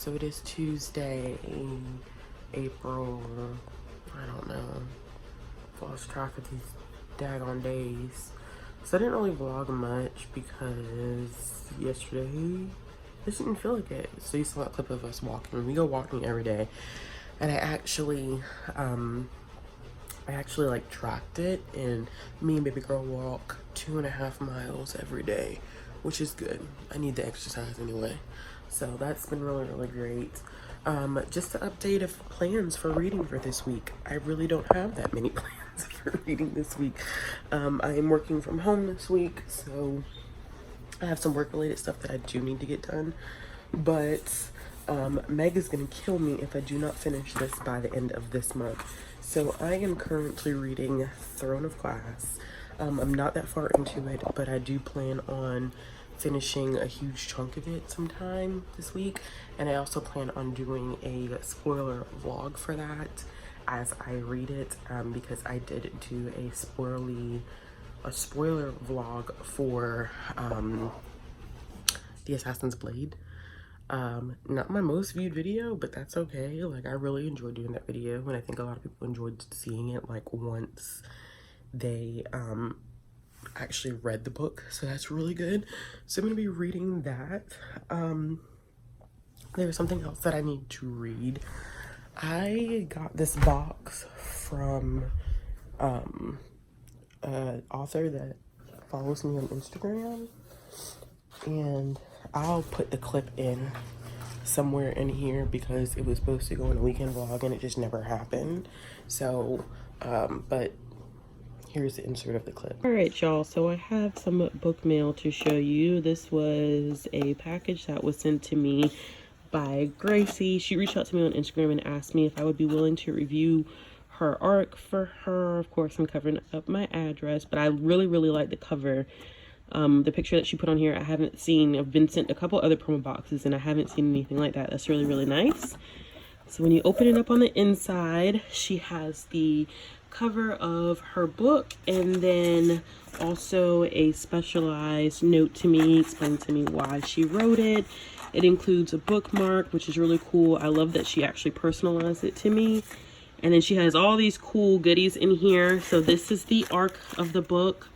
so it is Tuesday, April, I don't know, lost track of these daggone days. So I didn't really vlog much because yesterday I just didn't feel like it. So you saw that clip of us walking. We go walking every day, and I actually like tracked it, and me and baby girl walk 2.5 miles every day, which is good. I need the exercise anyway. So that's been really great. Just to update of plans for reading for this week. I really don't have that many plans for reading this week. I am working from home this week, so I have some work related stuff that I do need to get done. But Meg is gonna kill me if I do not finish this by the end of this month. So I am currently reading Throne of Glass. I'm not that far into it, but I do plan on finishing a huge chunk of it sometime this week. And I also plan on doing a spoiler vlog for that as I read it, because I did do a spoiler vlog for The Assassin's Blade. Not my most viewed video, but that's okay. Like, I really enjoyed doing that video, and I think a lot of people enjoyed seeing it, like, once they actually read the book, so that's really good. So I'm gonna be reading that. There's something else that I need to read. I got this box from an author that follows me on Instagram, and I'll put the clip in somewhere in here because it was supposed to go in a weekend vlog and it just never happened. So but here's the insert of the clip. All right, y'all, so I have some book mail to show you. This was a package that was sent to me by Gracie. She reached out to me on Instagram and asked me if I would be willing to review her arc for her. Of course, I'm covering up my address, but I really like the cover. The picture that she put on here, I haven't seen. I've been sent a couple other promo boxes and I haven't seen anything like that. That's really nice. So when you open it up on the inside, she has the cover of her book and then also a specialized note to me, explaining to me why she wrote it. It includes a bookmark, which is really cool. I love that she actually personalized it to me. And then she has all these cool goodies in here. So this is the arc of the book.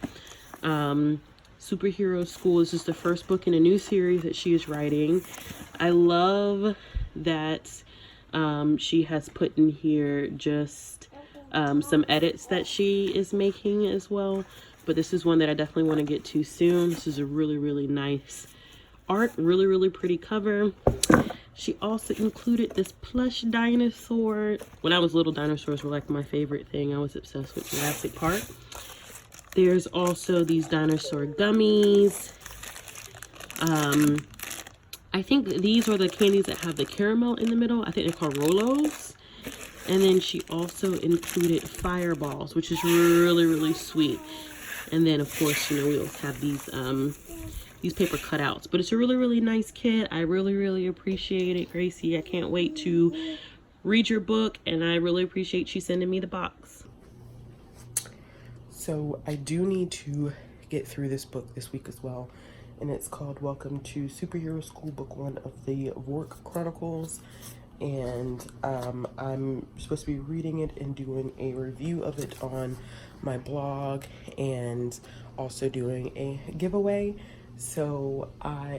Superhero School. This is the first book in a new series that she is writing. I love that she has put in here just some edits that she is making as well. But this is one that I definitely want to get to soon. This is a really nice art. Really pretty cover. She also included this plush dinosaur. When I was little, dinosaurs were like my favorite thing. I was obsessed with Jurassic Park. There's also these dinosaur gummies. I think these are the candies that have the caramel in the middle. I think they're called Rolos. And then she also included fireballs, which is really sweet. And then, of course, you know, we also have these paper cutouts. But it's a really nice kit. I really appreciate it, Gracie. I can't wait to read your book, and I really appreciate you sending me the box. So I do need to get through this book this week as well, and it's called Welcome to Superhero School, Book 1 of the Vork Chronicles. And I'm supposed to be reading it and doing a review of it on my blog, and also doing a giveaway. So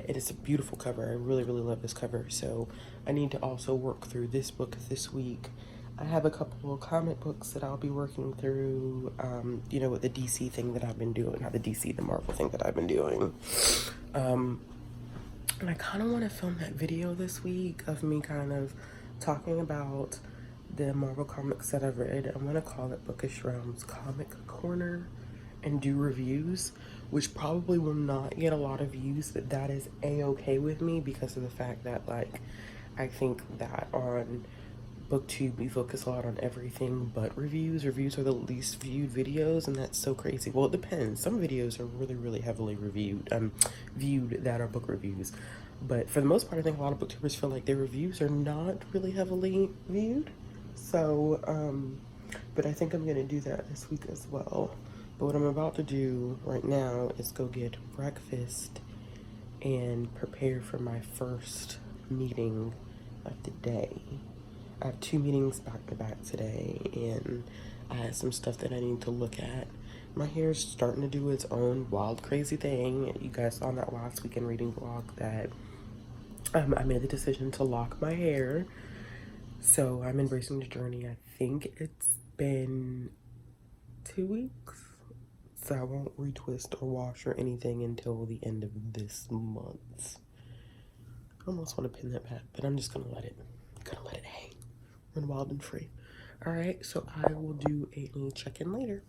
it is a beautiful cover. I really love this cover. So I need to also work through this book this week. I have a couple of comic books that I'll be working through, you know, with the DC thing that I've been doing, not the DC, the Marvel thing that I've been doing. And I kind of want to film that video this week of me kind of talking about the Marvel comics that I've read. I'm going to call it Bookish Realms Comic Corner and do reviews, which probably will not get a lot of views, but that is a-okay with me because of the fact that, like, I think that on BookTube we focus a lot on everything but reviews. Reviews are the least viewed videos, and that's so crazy. Well, it depends. Some videos are really heavily viewed that are book reviews, but for the most part I think a lot of booktubers feel like their reviews are not really heavily viewed. So but I think I'm gonna do that this week as well. But what I'm about to do right now is go get breakfast and prepare for my first meeting of the day. I have 2 meetings back to back today, and I have some stuff that I need to look at. My hair is starting to do its own wild, crazy thing. You guys saw in that last weekend reading vlog that I made the decision to lock my hair. So I'm embracing the journey. I think it's been 2 weeks. So I won't retwist or wash or anything until the end of this month. I almost want to pin that back, but I'm just gonna let it hang. Run wild and free. All right, so I will do a little check-in later.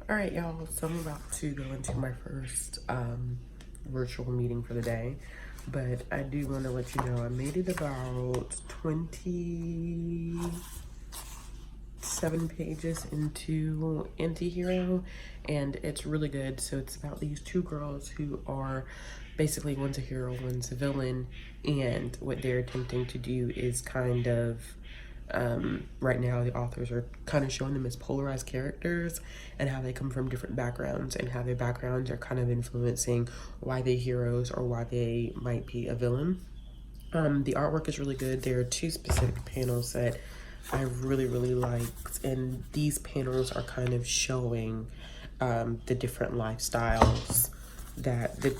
All right, y'all, so I'm about to go into my first virtual meeting for the day, but I do want to let you know I made it about 27 pages into Antihero, and it's really good. So it's about these 2 girls who are basically, one's a hero, one's a villain, and what they're attempting to do is kind of right now the authors are kind of showing them as polarized characters and how they come from different backgrounds and how their backgrounds are kind of influencing why they're heroes or why they might be a villain. The artwork is really good. There are 2 specific panels that I really liked, and these panels are kind of showing the different lifestyles that the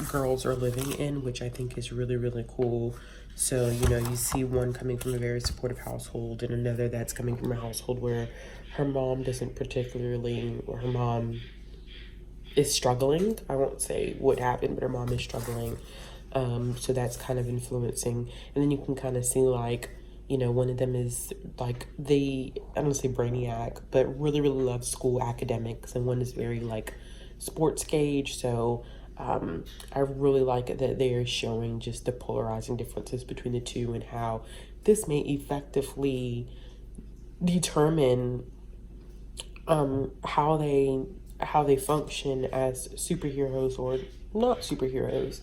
girls are living in, which I think is really cool. So, you know, you see one coming from a very supportive household and another that's coming from a household where her mom doesn't particularly, or her mom is struggling. I won't say what happened, but her mom is struggling. So that's kind of influencing. And then you can kind of see, like, you know, one of them is like I don't say brainiac, but really loves school academics, and one is very like sports gauge. So I really like it that they are showing just the polarizing differences between the 2 and how this may effectively determine how they function as superheroes or not superheroes.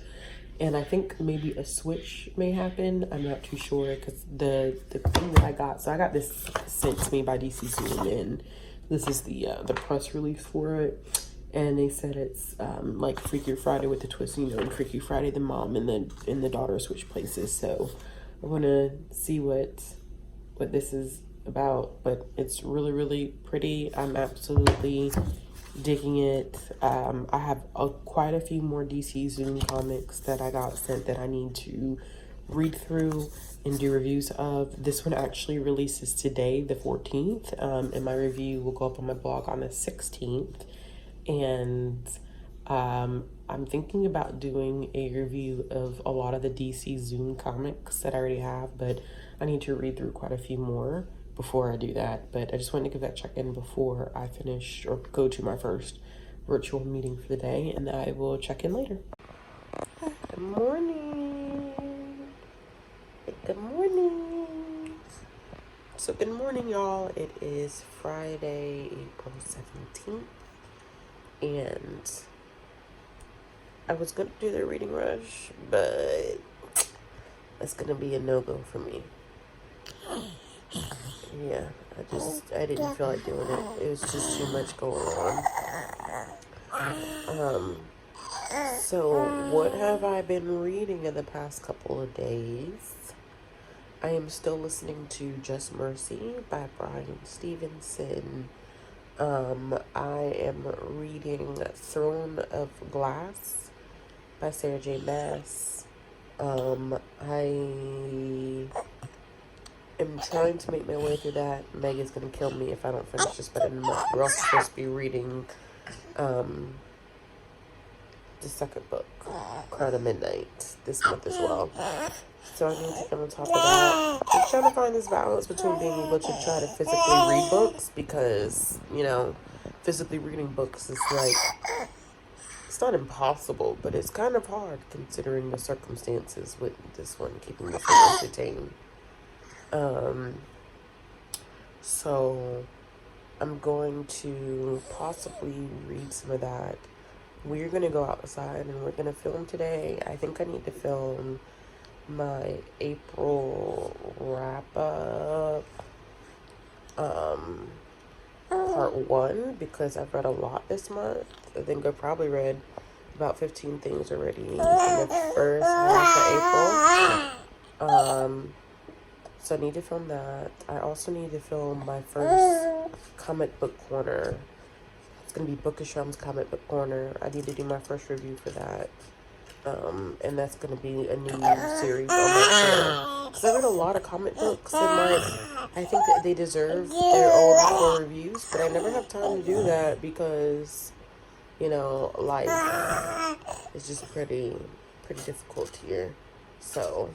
And I think maybe a switch may happen. I'm not too sure, because the thing that I got, so I got this sent to me by DC Zoom, and this is the press release for it. And they said it's like Freaky Friday with the twist, you know, and Freaky Friday the mom and the daughter switch places. So I want to see what this is about, but it's really pretty. I'm absolutely digging it. I have quite a few more DC Zoom comics that I got sent that I need to read through and do reviews of. This one actually releases today, the 14th, and my review will go up on my blog on the 16th. And I'm thinking about doing a review of a lot of the DC Zoom comics that I already have, but I need to read through quite a few more before I do that. But I just wanted to give that check-in before I finish or go to my first virtual meeting for the day, and I will check in later. Good morning. Good morning. So good morning, y'all. It is Friday, April 17th, and I was gonna do the reading rush, but it's gonna be a no-go for me. Yeah, I didn't feel like doing it. It was just too much going on. So what have I been reading in the past couple of days? I am still listening to Just Mercy by Bryan Stevenson. I am reading Throne of Glass by Sarah J. Maas. I am trying to make my way through that. Meg is going to kill me if I don't finish this by the end of the month. We're also supposed to be reading the second book, Crown of Midnight, this month as well. So I need to get on top of that. I'm trying to find this balance between being able to try to physically read books, because, you know, physically reading books is like, it's not impossible, but it's kind of hard considering the circumstances with this one, keeping the film entertained. So I'm going to possibly read some of that. We're going to go outside and we're going to film today. I think I need to film my April wrap-up, part 1, because I've read a lot this month. I think I probably read about 15 things already in the first half of April. So I need to film that. I also need to film my first comic book corner. It's going to be Bookish Realms Comic Book Corner. I need to do my first review for that. And that's going to be a new series on my channel. Because I read a lot of comic books, and like, I think that they deserve their own full reviews, but I never have time to do that because, you know, life is just pretty difficult here. So,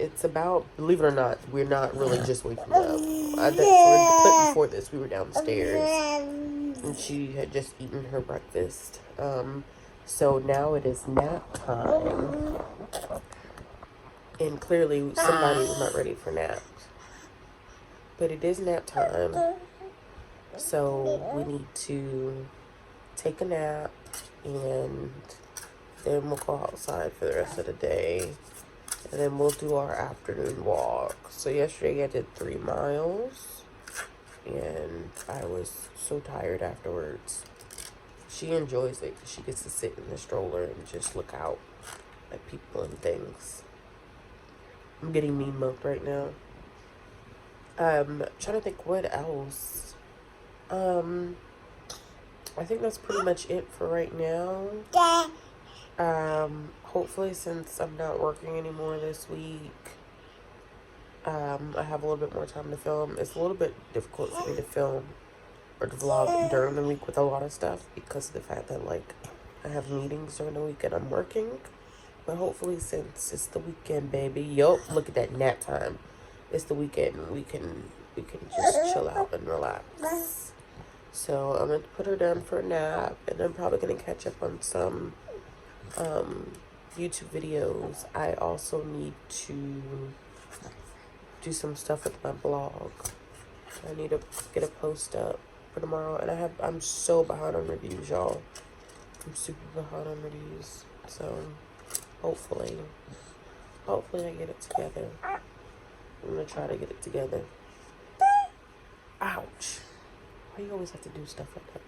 it's about, believe it or not, we're not really just waking up. For the clip before this, we were downstairs, and she had just eaten her breakfast. So now it is nap time, and clearly somebody was not ready for naps, but it is nap time, so we need to take a nap, and then we'll go outside for the rest of the day, and then we'll do our afternoon walk. So yesterday I did 3 miles, and I was so tired afterwards. She enjoys it because she gets to sit in the stroller and just look out at people and things. I'm getting meme milked right now. Trying to think what else. I think that's pretty much it for right now. Hopefully, since I'm not working anymore this week, I have a little bit more time to film. It's a little bit difficult for me to film or to vlog during the week with a lot of stuff because of the fact that, like, I have meetings during the week and I'm working. But hopefully, since it's the weekend, baby, yup, look at that nap time. It's the weekend. We can just chill out and relax. So I'm gonna put her down for a nap, and I'm probably gonna catch up on some YouTube videos. I also need to do some stuff with my blog. I need to get a post up for tomorrow, and I'm so behind on reviews, y'all. I'm super behind on reviews, so hopefully I get it together. I'm gonna try to get it together. Ouch! Why you always have to do stuff like that?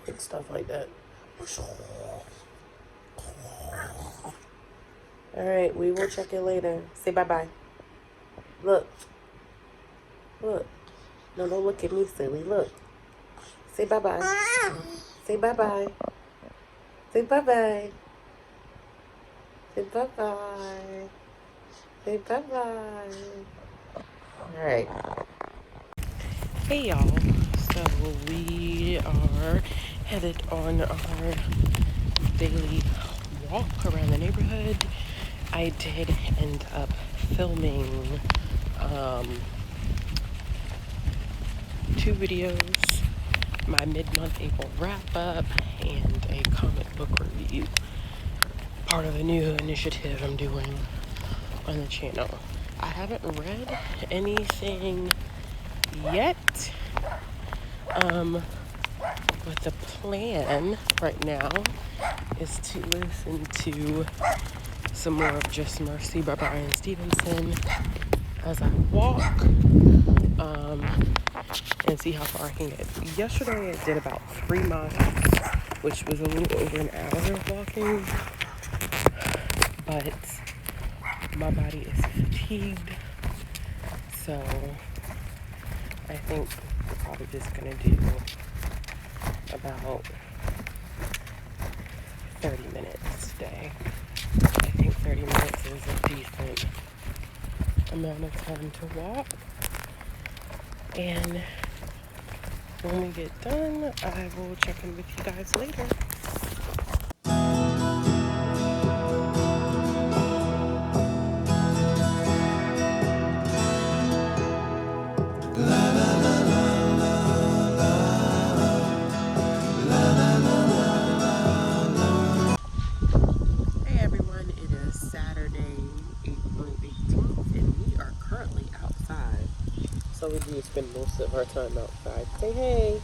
Good stuff like that. Alright, we will check in later. Say bye-bye. Look. No, don't look at me, silly. Look. Say bye-bye. Say bye-bye. Say bye-bye. Say bye-bye. Say bye-bye. All right. Hey, y'all. So we are headed on our daily walk around the neighborhood. I did end up filming 2 videos, my mid-month April wrap-up, and a comic book review. Part of a new initiative I'm doing on the channel. I haven't read anything yet, but the plan right now is to listen to some more of Just Mercy by Bryan Stevenson as I walk, and see how far I can get. Yesterday I did about 3 miles, which was a little over an hour of walking, but my body is fatigued, so I think we're probably just gonna do about 30 minutes today. I think 30 minutes is a decent amount of time to walk. And when we get done, I will check in with you guys later. Hey everyone, it is Saturday, April 18th, and we are currently outside. So we do spend most of our time outside. Say hey.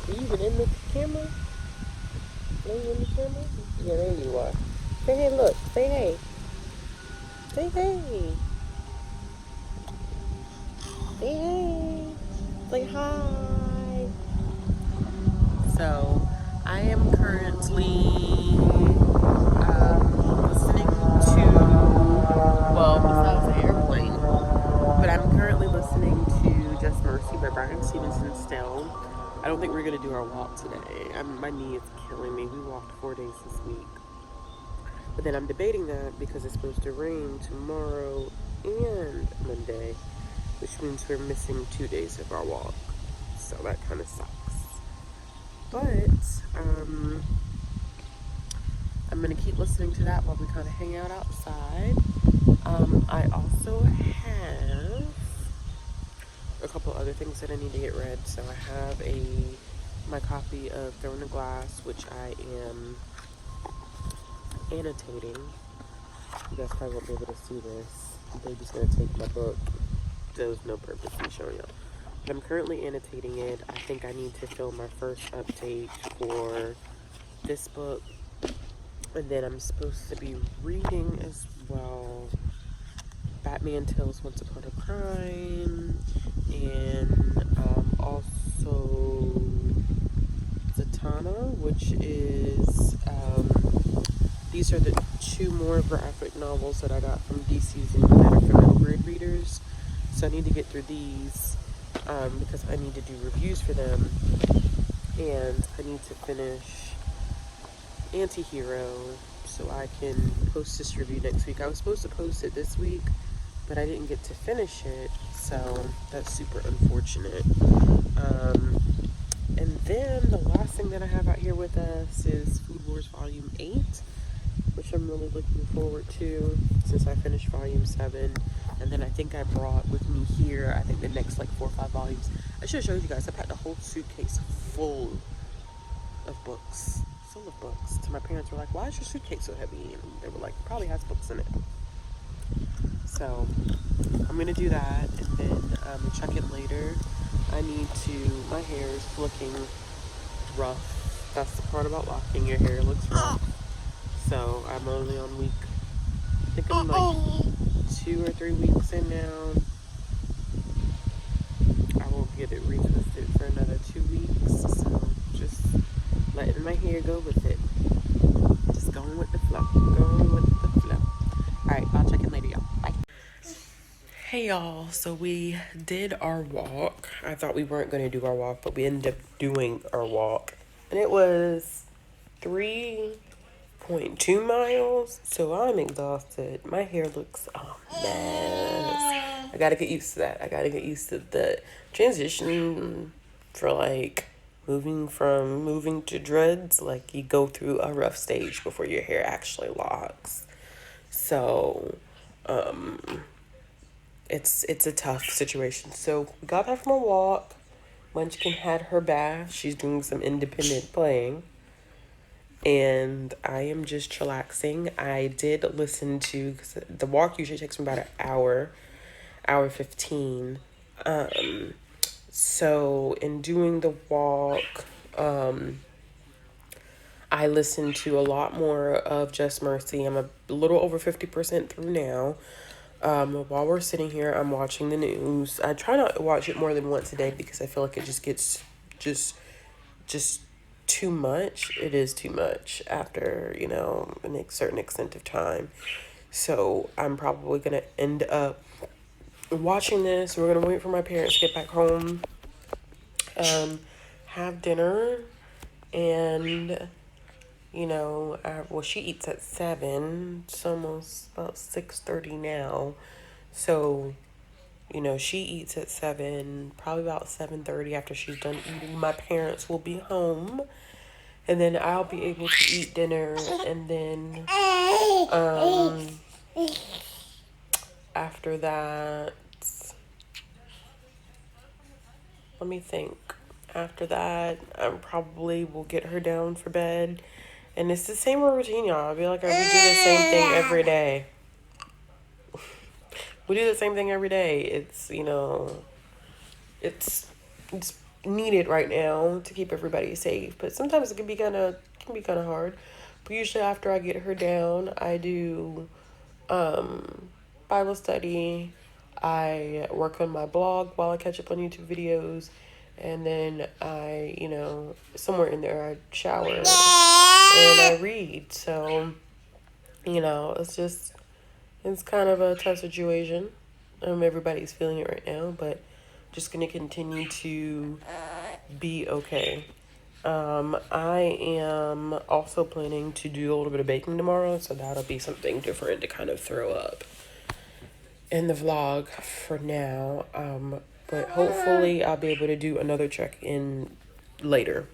Are you even in the camera? Are you in the camera? Yeah, there you are. Say hey, look. Say hey. Say hey. Say hey. Say hi. So, I am currently listening to, well, besides the airplane, but I'm currently listening to Just Mercy by Bryan Stevenson still. I don't think we're going to do our walk today. My knee is killing me. We walked 4 days this week. But then I'm debating that because it's supposed to rain tomorrow and Monday, which means we're missing 2 days of our walk. So that kind of sucks. But I'm going to keep listening to that while we kind of hang out outside. I also have a couple other things that I need to get read. So I have my copy of Thrown to Glass, which I am annotating. You guys probably won't be able to see this. Baby's going to take my book. There's no purpose in showing up. But I'm currently annotating it. I think I need to film my first update for this book. And then I'm supposed to be reading as well Batman Tales Once Upon a Crime, and also Zatanna, which is, these are the 2 more graphic novels that I got from DC's and that are for middle grade readers. So I need to get through these because I need to do reviews for them, and I need to finish Anti-Hero so I can post this review next week. I was supposed to post it this week, but I didn't get to finish it, so that's super unfortunate. And then the last thing that I have out here with us is Food Wars Volume 8, which I'm really looking forward to since I finished Volume 7. And then I think I brought with me here, I think the next like 4 or 5 volumes. I should have showed you guys. I packed a whole suitcase full of books. Full of books. So my parents were like, why is your suitcase so heavy? And they were like, it probably has books in it. So I'm going to do that and then check it later. My hair is looking rough. That's the part about walking. Your hair looks rough. So I'm only on week, I think I'm like 2 or 3 weeks in now. I will get it retwisted for another 2 weeks. So just letting my hair go with it. Just going with the flow. Going with the flow. Alright, I'll check in later, y'all. Bye. Hey y'all, so we did our walk. I thought we weren't going to do our walk, but we ended up doing our walk. And it was 3.2 miles, so I'm exhausted. My hair looks a mess. I gotta get used to that. I gotta get used to the transition for like moving to dreads. Like you go through a rough stage before your hair actually locks. So, it's a tough situation. So we got back from a walk. Munchkin had her bath. She's doing some independent playing. And I am just chillaxing. I did listen to, cause the walk usually takes me about an hour 15. So in doing the walk, I listened to a lot more of Just Mercy. I'm a little over 50% through now. While we're sitting here, I'm watching the news. I try not to watch it more than once a day because I feel like it just gets just too much. It is too much after, a certain extent of time. So I'm probably going to end up watching this. We're going to wait for my parents to get back home, have dinner, and, well, she eats at 7. It's almost about 6:30 now. So, she eats at 7, probably about 7:30 after she's done eating. My parents will be home. And then I'll be able to eat dinner, and then after that, let me think. After that, I probably will get her down for bed. And it's the same routine, y'all. I'll be like, we do the same thing every day. We do the same thing every day. It's needed right now to keep everybody safe, but sometimes it can be kind of hard. But usually after I get her down, I do Bible study. I work on my blog while I catch up on YouTube videos, and then I, somewhere in there I shower and I read. So, it's kind of a tough situation. Everybody's feeling it right now, but just gonna continue to be okay. I am also planning to do a little bit of baking tomorrow, so that'll be something different to kind of throw up in the vlog for now. But hopefully I'll be able to do another check-in later.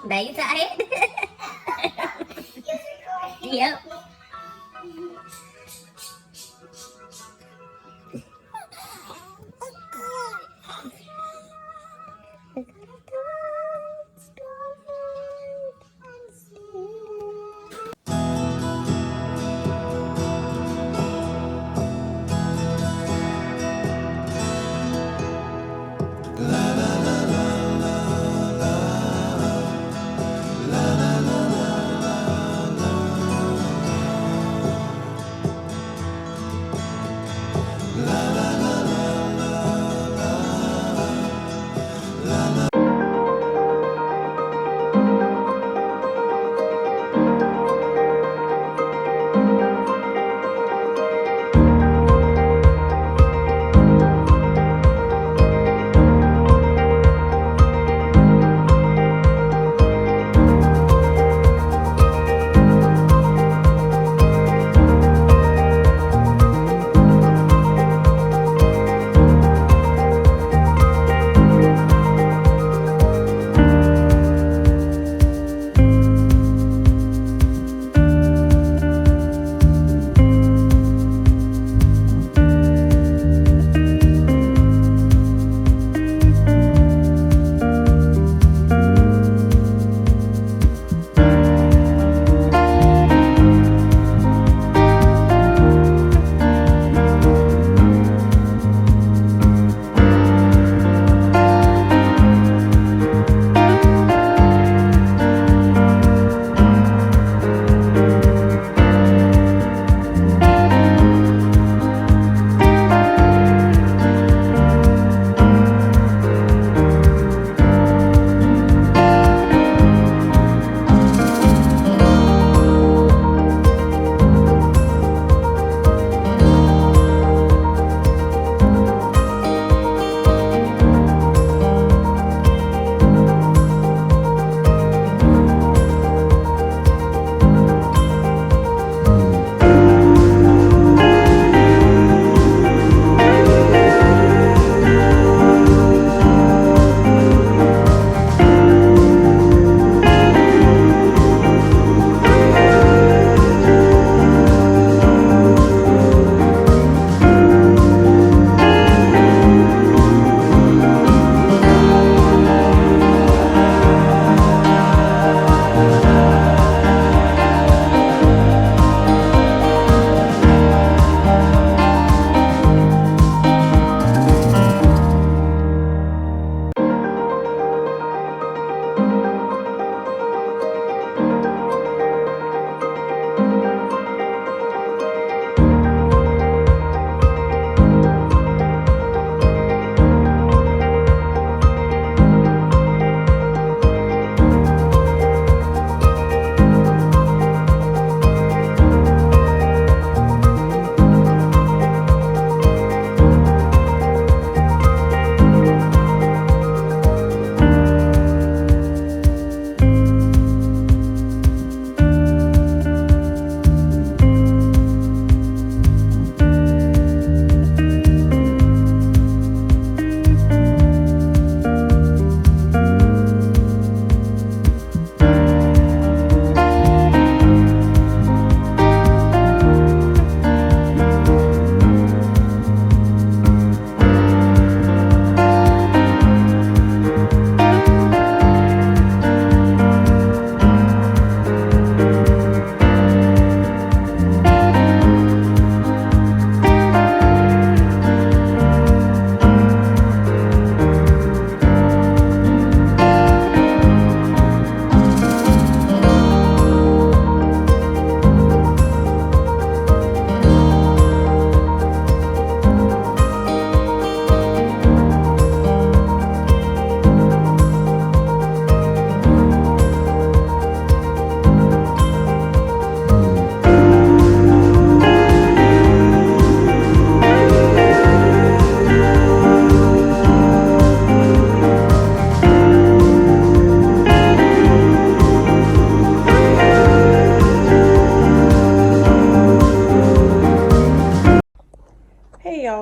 Đấy ra hết. Yep.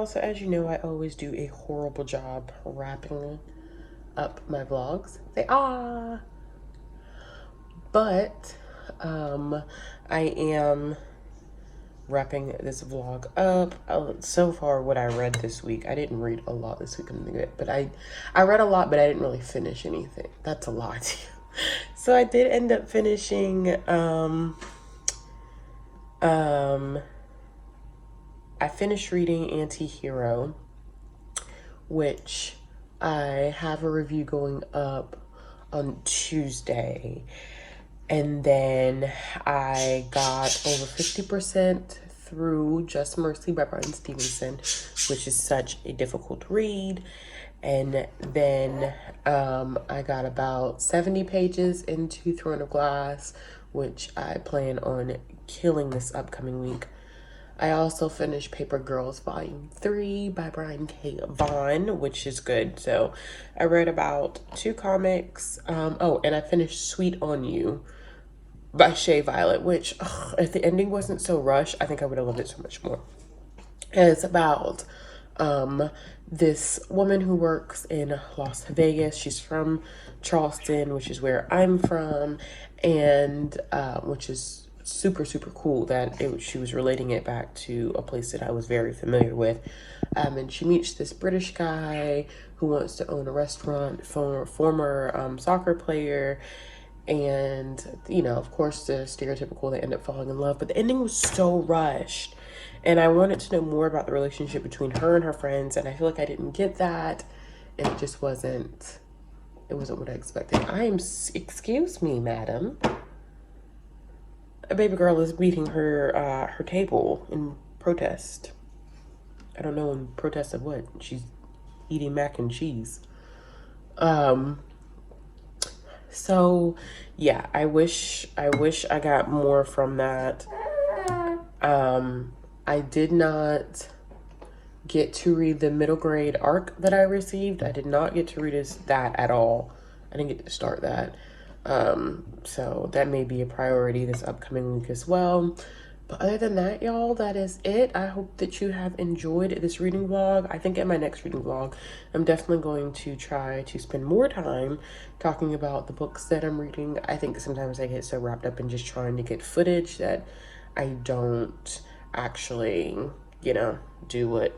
also, as you know, I always do a horrible job wrapping up my vlogs. They are. But I am wrapping this vlog up. So far, what I read this week, I didn't read a lot this week, but I read a lot, but I didn't really finish anything. That's a lot. So I did end up finishing I finished reading Anti-Hero, which I have a review going up on Tuesday. And then I got over 50% through Just Mercy by Bryan Stevenson, which is such a difficult read. And then I got about 70 pages into Throne of Glass, which I plan on killing this upcoming week. I also finished Paper Girls Volume 3 by Brian K. Vaughan, which is good. So I read about 2 comics. Oh, and I finished Sweet on You by Shea Violet, which if the ending wasn't so rushed, I think I would have loved it so much more. And it's about this woman who works in Las Vegas. She's from Charleston, which is where I'm from, and which is super cool that she was relating it back to a place that I was very familiar with. And she meets this British guy who wants to own a restaurant, former soccer player. And, you know, of course, the stereotypical, they end up falling in love. But the ending was so rushed. And I wanted to know more about the relationship between her and her friends. And I feel like I didn't get that. And it just wasn't, it wasn't what I expected. Excuse me, madam. A baby girl is beating her her table in protest. I don't know, in protest of what? She's eating mac and cheese. So yeah, I wish I got more from that. I did not get to read the middle grade arc that I received. I did not get to read that at all. I didn't get to start that. So that may be a priority this upcoming week as well. But other than that, y'all, that is it. I hope that you have enjoyed this reading vlog. I think in my next reading vlog, I'm definitely going to try to spend more time talking about the books that I'm reading. I think sometimes I get so wrapped up in just trying to get footage that I don't actually, you know, do what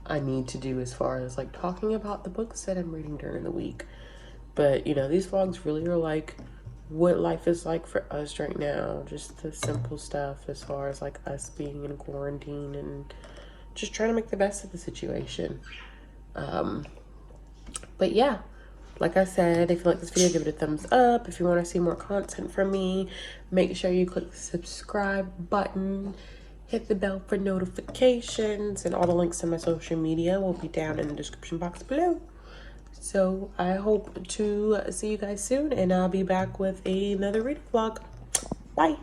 I need to do as far as like talking about the books that I'm reading during the week. But, you know, these vlogs really are like what life is like for us right now. Just the simple stuff as far as like us being in quarantine and just trying to make the best of the situation. But yeah, like I said, if you like this video, give it a thumbs up. If you want to see more content from me, make sure you click the subscribe button. Hit the bell for notifications, and all the links to my social media will be down in the description box below. So I hope to see you guys soon, and I'll be back with another reading vlog. Bye.